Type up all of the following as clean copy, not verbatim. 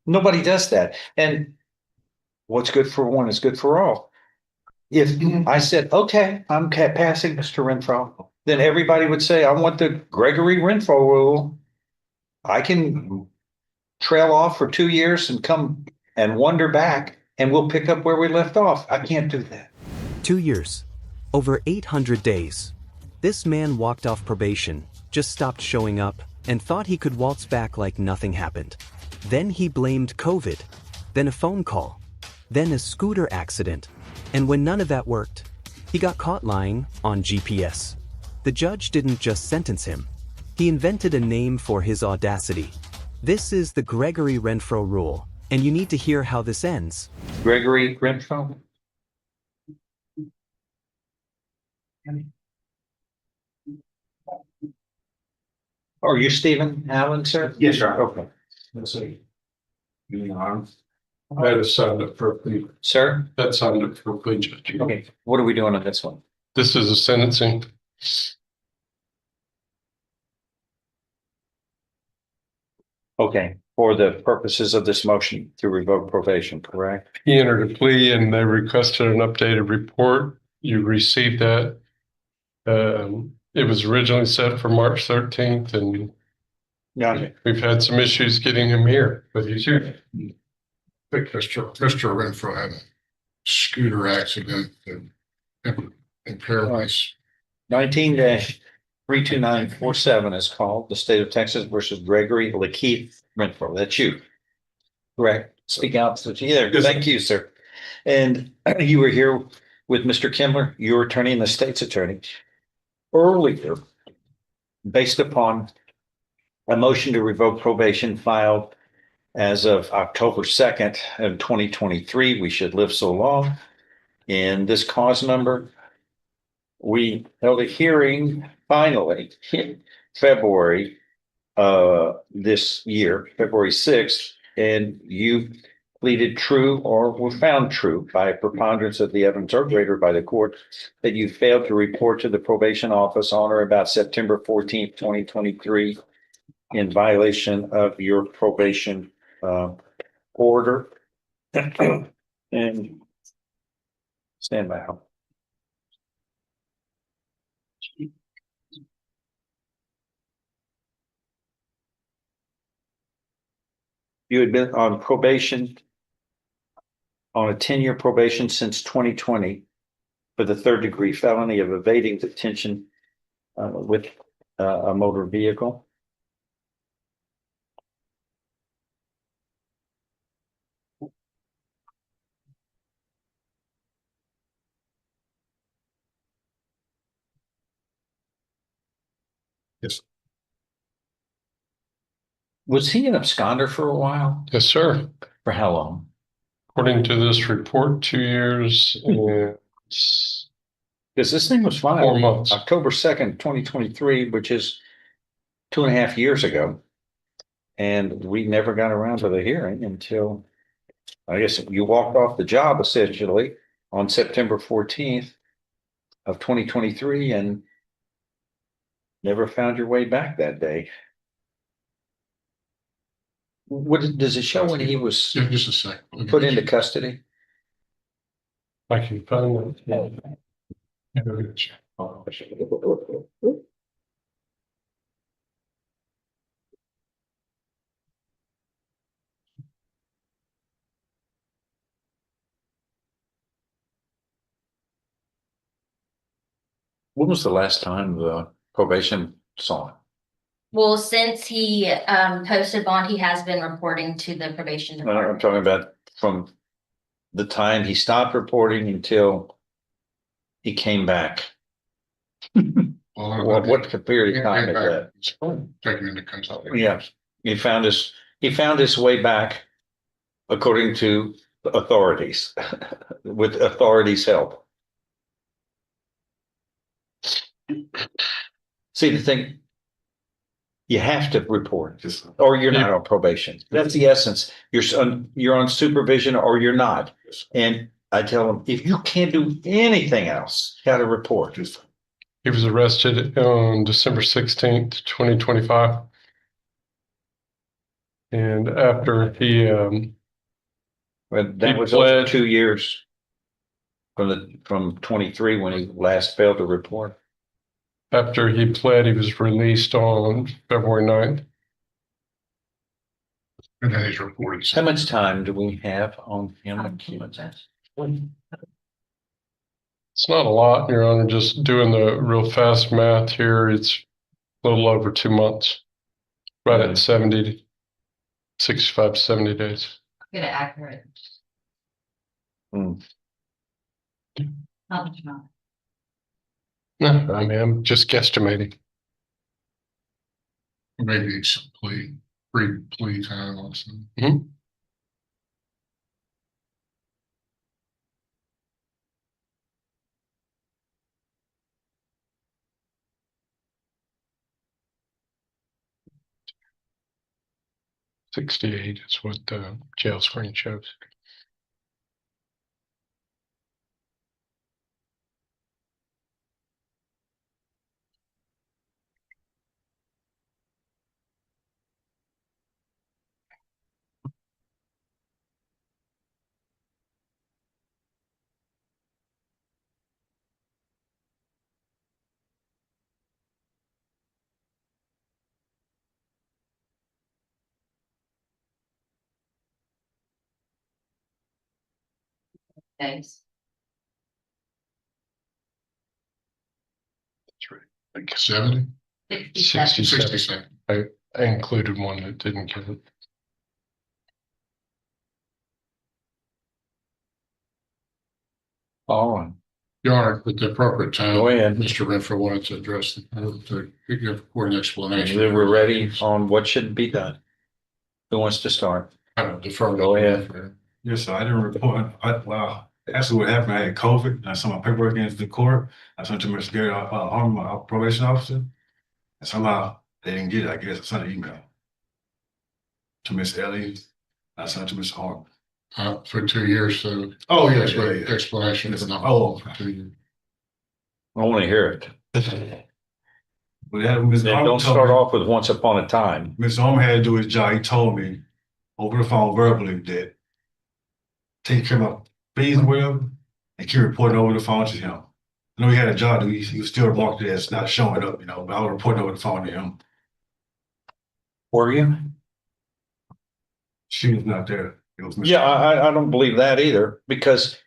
Nobody does that. And what's good for one is good for all. If I said, okay, I'm passing Mr. Renfro, then everybody would say, I want the Gregory Renfro rule. I can trail off for 2 years and come and wander back, and we'll pick up where we left off. I can't do that. 2 years. Over 800 days. This man walked off probation, just stopped showing up, and thought he could waltz back like nothing happened. Then he blamed COVID, then a phone call, then a scooter accident. And when none of that worked, he got caught lying on GPS. The judge didn't just sentence him. He invented a name for his audacity. This is the Gregory Renfro rule, and you need to hear how this ends. Gregory Renfro? Are you Stephen Allen, sir? Yes, sir. Okay. Let's see. That is signed up for a plea. Sir? That's signed up for a plea, Judge. Okay. What are we doing on this one? This is a sentencing. Okay. For the purposes of this motion to revoke probation, correct? He entered a plea and they requested an updated report. You received that. It was originally set for March 13th, and Yeah. we've had some issues getting him here, but he's here. I think Mr. Renfro had a scooter accident in Paradise. 19-32947 is called the State of Texas versus Gregory Lakeith Renfro. That's you. Correct. Speak out to either. Yes, Thank you, sir. And you were here with Mr. Kimler, your attorney and the state's attorney, earlier, based upon a motion to revoke probation filed as of October 2nd of 2023. We should live so long. In this cause number, we held a hearing finally in February this year, February 6th, and you pleaded true or were found true by a preponderance of the evidence or greater by the court that you failed to report to the probation office on or about September 14th, 2023 in violation of your probation order. And stand by. You had been on probation, on a 10-year probation since 2020 for the third-degree felony of evading detention with a motor vehicle. Yes. Was he an absconder for a while? Yes, sir. For how long? According to this report, 2 years and Because this thing was filed 4 months. October 2nd, 2023, which is 2.5 years ago. And we never got around to the hearing until, I guess, you walked off the job essentially on September 14th of 2023 and never found your way back that day. What does it show when he was Yeah, just a second. put into custody? I can find it. When was the last time the probation saw him? Well, since he posted bond, he has been reporting to the probation I'm department. talking about from the time he stopped reporting until he came back. What period of time is that? Taken into consideration. Yeah, he found his way back according to the authorities, with authorities' help. See, the thing, you have to report, or you're not on probation. That's the essence. You're on supervision or you're not. And I tell them, if you can't do anything else, you got to report. He was arrested on December 16th, 2025. And after But that He was over pled- 2 years from 23 when he last failed to report. after he pled, he was released on February 9th. And then he's reported. How much time do we have on him? It's not a lot, Your Honor, just doing the real fast math here, it's a little over 2 months. Right Yeah. at 70, 65 to 70 days. Get it accurate. Hmm. Not much more. No, I mean, I'm just guesstimating. Maybe some plea time also. $68 is what the jail screen shows. Days. That's right. Like 70, 67. 67. I included one that didn't get it. All right. Your Honor, at the appropriate time. Go ahead. Mr. Renfro wanted to address, to give a court an explanation. Then we're ready on what should be done. Who wants to start? I don't defer. Go ahead. Yes, sir. I didn't report. Actually, what happened, I had COVID. I sent my paperwork into the court. I sent it to Mr. Gary, my probation officer. And somehow they didn't get it. I guess I sent an email to Miss Ellie. I sent it to Mr. Harm. For 2 years, so. Oh, yeah, That's yeah, what yeah. explanation is not. Oh. For 2 years. I want to hear it. But it happened, Mr. Then Harm don't told start me- off with once upon a time. Mr. Harm had to do his job. He told me over the phone verbally that take care of my fees and whatever, and keep reporting over the phone to him. I know he had a job, he was still marked as not showing up, but I was reporting over the phone to him. Were you? She was not there. It was Mr. Yeah, I don't believe that either, because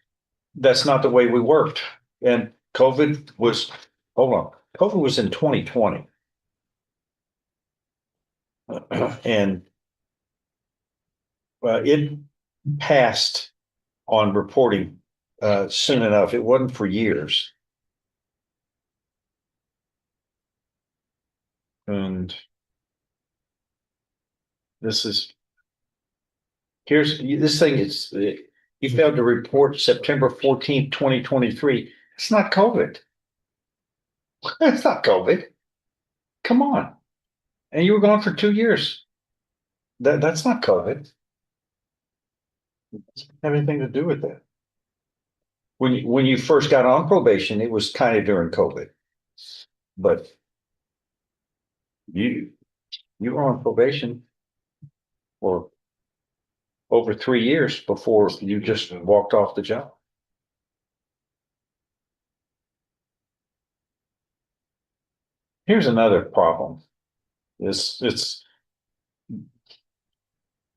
that's not the way we worked. And COVID was, hold on, COVID was in 2020. And it passed on reporting soon enough. It wasn't for years. And this thing is, you failed to report September 14th, 2023. It's not COVID. It's not COVID. Come on. And you were gone for 2 years. That's not COVID. It doesn't have anything to do with that. When you first got on probation, it was kind of during COVID. But you were on probation for over 3 years before you just walked off the job. Here's another problem. It's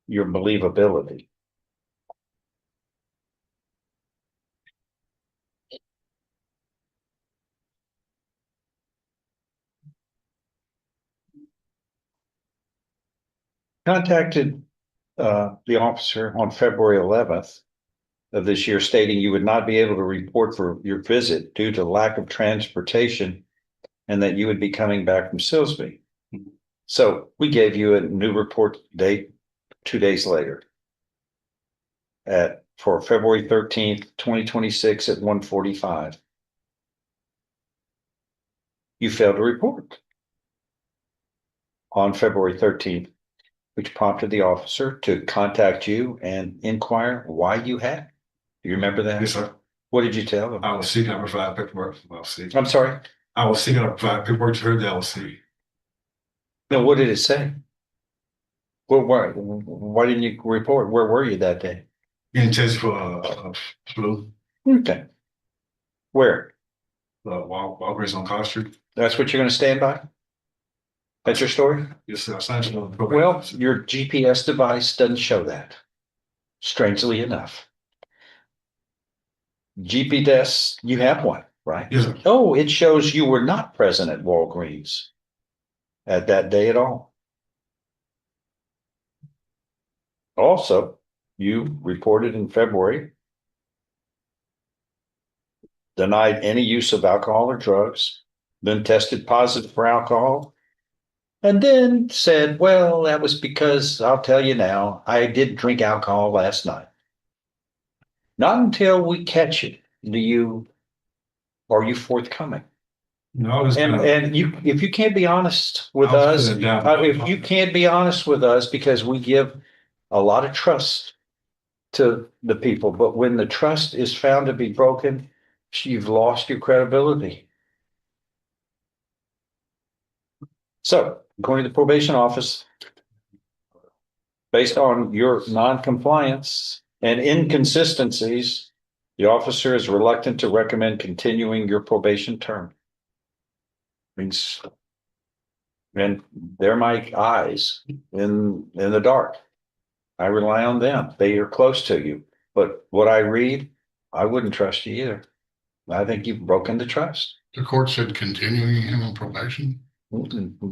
your believability. Contacted the officer on February 11th of this year, stating you would not be able to report for your visit due to lack of transportation and that you would be coming back from Silsbee. So we gave you a new report date 2 days later for February 13th, 2026 at 1:45. You failed to report on February 13th, which prompted the officer to contact you and inquire why you had. Do you remember that? Yes, sir. What did you tell them? I was sick. I provided paperwork. I was sick. I'm sorry. I was sick. I provided paperwork to her that I was sick. No, what did it say? Well, why didn't you report? Where were you that day? Getting tested for flu, Okay. Where? Walgreens on construed. That's what you're gonna stand by? That's your story? Yes, sir. I signed you on probation. Well, your GPS device doesn't show that, strangely enough. GPS, you have one, right? Yes, sir. Oh, it shows you were not present at Walgreens at that day at all. Also, you reported in February, denied any use of alcohol or drugs, then tested positive for alcohol, and then said, well, that was because I'll tell you now, I did drink alcohol last night. Not until we catch you are you forthcoming. No, it's And you, if you can't be honest with I was us, putting it down. if you can't be honest with us, because we give a lot of trust to the people, but when the trust is found to be broken, you've lost your credibility. So, according to the probation office, based on your non-compliance and inconsistencies, the officer is reluctant to recommend continuing your probation term. Means, and they're my eyes in the dark. I rely on them. They are close to you. But what I read, I wouldn't trust you either. I think you've broken the trust. The court said continuing him on probation.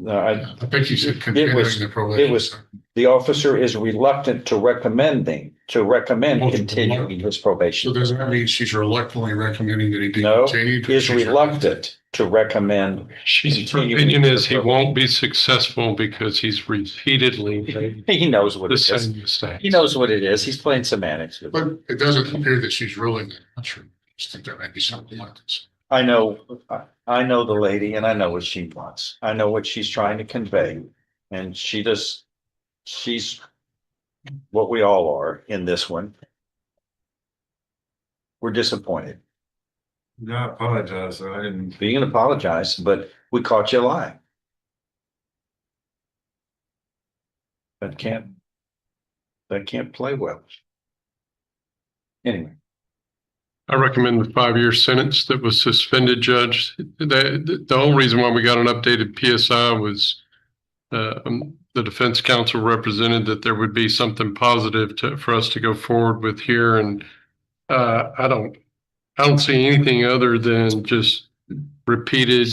I I think you said It continuing was- the probation. it was- the officer is reluctant to recommend Well, continuing his So probation. does that mean she's reluctantly recommending that he be No, continued? is reluctant to recommend. Her Continuing opinion is the he probation. won't be successful because he's repeatedly made He knows what the it is. same mistakes. He knows what it is. He's playing semantics with it. But it doesn't appear that she's ruling that. I'm sure. I just think there may be something like this. I know the lady and I know what she wants. I know what she's trying to convey. And she's what we all are in this one. We're disappointed. No, I apologize, sir. I didn't. You can apologize, but we caught you lying. That can't play well. Anyway, I recommend the 5-year sentence that was suspended, Judge. The whole reason why we got an updated PSI was the defense counsel represented that there would be something positive for us to go forward with here. And I don't see anything other than just repeated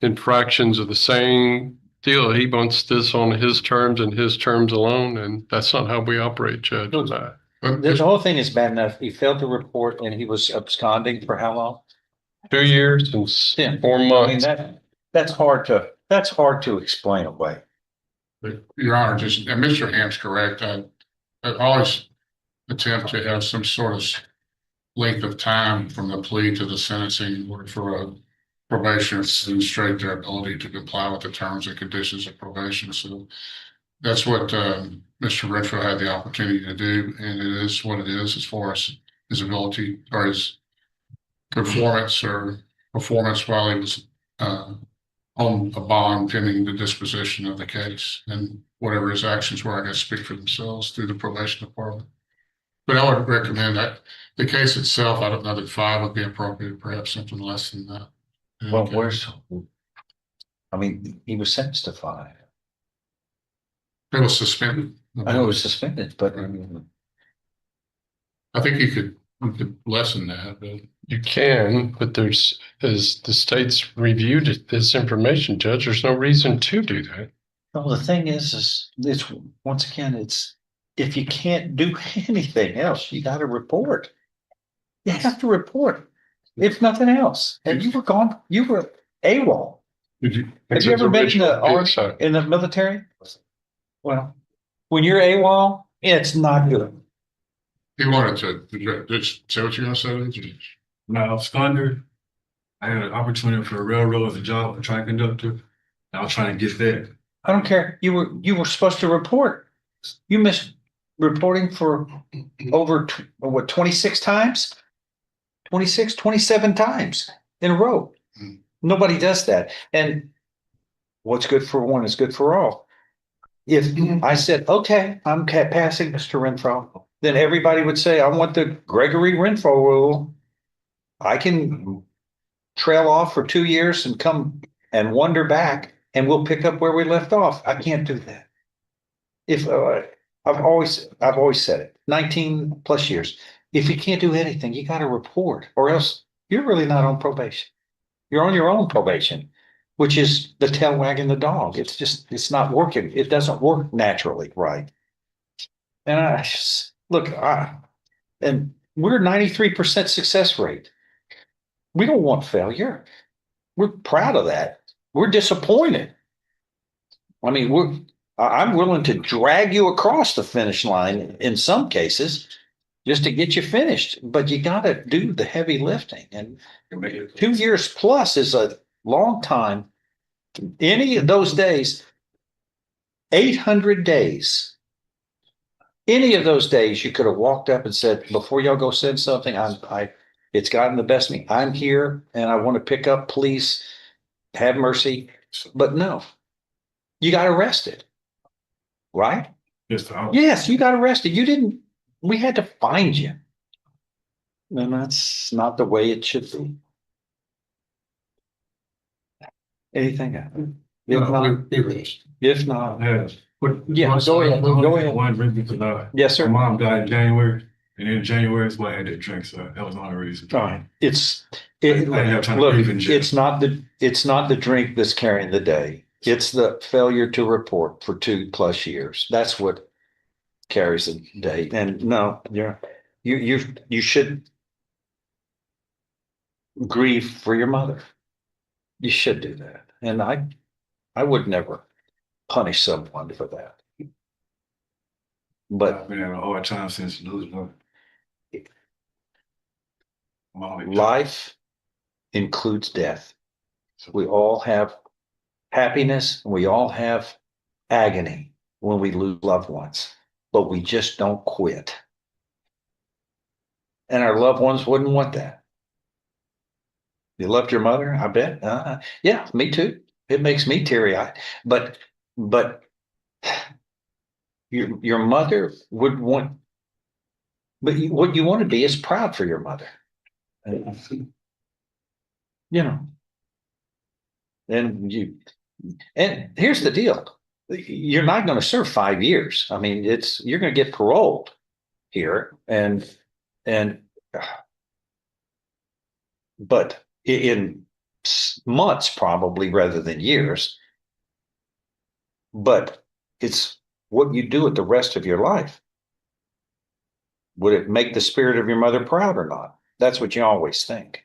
infractions of the same deal. He wants this on his terms and his terms alone, and that's not how we operate, Judge. But the whole thing is bad enough. He failed to report and he was absconding for how long? 2 years and Yeah. 4 I mean, months. that's hard to explain away. But Your Honor, and Mr. Hamp's correct. I always attempt to have some sort of length of time from the plea to the sentencing in order for a probationer to demonstrate their ability to comply with the terms and conditions of probation. So that's what Mr. Renfro had the opportunity to do, and it is what it is as far as his ability or his performance while he was on a bond pending the disposition of the case, and whatever his actions were, I guess, speak for themselves through the probation department. But I would recommend that the case itself, I don't know that 5 would be appropriate, perhaps something less than that. Well, he was sentenced to 5. It was suspended. I know it was suspended, but I think you could lessen that, but You can, but there's, as the state's reviewed this information, Judge, there's no reason to do that. well, the thing is it's once again, it's if you can't do anything else, you got to report. You have to report, if nothing else. And you were gone. You were AWOL. did you? Have you ever been in the army, PSI. in the military? Well, when you're AWOL, it's not good. He wanted to just say what you're gonna say. No, absconder. I had an opportunity for a railroad as a job, a train conductor. I was trying to get there. I don't care. You were supposed to report. You missed reporting for over 26 times? 26, 27 times in a row. Mm. Nobody does that. And what's good for one is good for all. If I said, okay, I'm passing Mr. Renfro, then everybody would say, I want the Gregory Renfro rule. I can trail off for 2 years and come and wander back and we'll pick up where we left off. I can't do that. If I've always said it, 19 plus years. If you can't do anything, you got to report, or else you're really not on probation. You're on your own probation, which is the tail wagging the dog. It's not working. It doesn't work naturally, right? And and we're 93% success rate. We don't want failure. We're proud of that. We're disappointed. I mean, I'm willing to drag you across the finish line in some cases just to get you finished, but you got to do the heavy lifting. And 2 years plus is a long time. Any of those days, 800 days, any of those days, you could have walked up and said, before y'all go send something, it's gotten the best of me. I'm here and I want to pick up, please have mercy. But no, you got arrested, right? Yes, you got arrested. We had to find you. And that's not the way it should be. Anything else? If not, yeah, go ahead. Go ahead. One drink because Yes, sir. my mom died in January, and in January is when I had that drink, so that was the only reason. All right. I didn't have time to breathe in jail. It's not the drink that's carrying the day. It's the failure to report for 2+ years. That's what carries the day. And no, you should grieve for your mother. You should do that. And I would never punish someone for that. But I've been having a hard time since losing her. life includes death. We all have happiness, and we all have agony when we lose loved ones, but we just don't quit. And our loved ones wouldn't want that. You loved your mother, I bet. Yeah, me too. It makes me teary-eyed. But your mother would want, but what you want to be is proud for your mother. You know. And here's the deal. You're not going to serve 5 years. I mean, you're going to get paroled here but in months probably rather than years. But it's what you do with the rest of your life. Would it make the spirit of your mother proud or not? That's what you always think.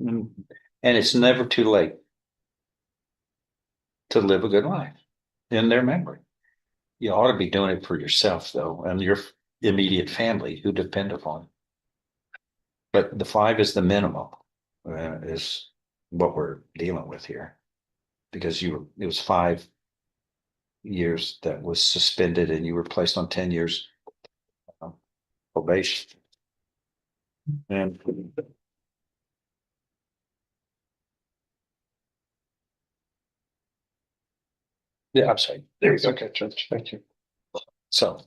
And it's never too late to live a good life in their memory. You ought to be doing it for yourself, though, and your immediate family who depend upon it. But the 5 is the minimum, is what we're dealing with here. Because it was 5 years that was suspended and you were placed on 10 years probation. And yeah, I'm sorry. There you go. Okay, Judge. Thank you. So,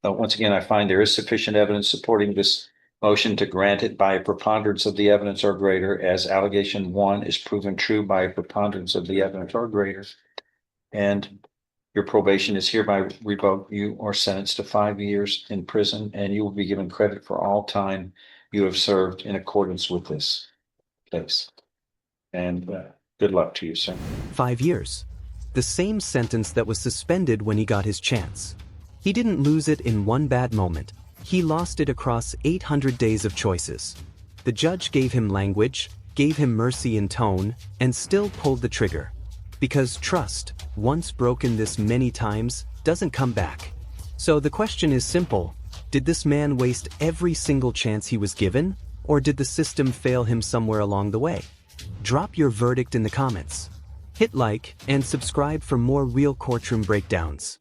once again, I find there is sufficient evidence supporting this motion to grant it by a preponderance of the evidence or greater, as allegation 1 is proven true by a preponderance of the evidence or greater. And your probation is hereby revoked. You are sentenced to 5 years in prison, and you will be given credit for all time you have served in accordance with this case. And good luck to you, sir. 5 years. The same sentence that was suspended when he got his chance. He didn't lose it in one bad moment. He lost it across 800 days of choices. The judge gave him language, gave him mercy in tone, and still pulled the trigger. Because trust, once broken this many times, doesn't come back. So the question is simple. Did this man waste every single chance he was given? Or did the system fail him somewhere along the way? Drop your verdict in the comments. Hit like and subscribe for more real courtroom breakdowns.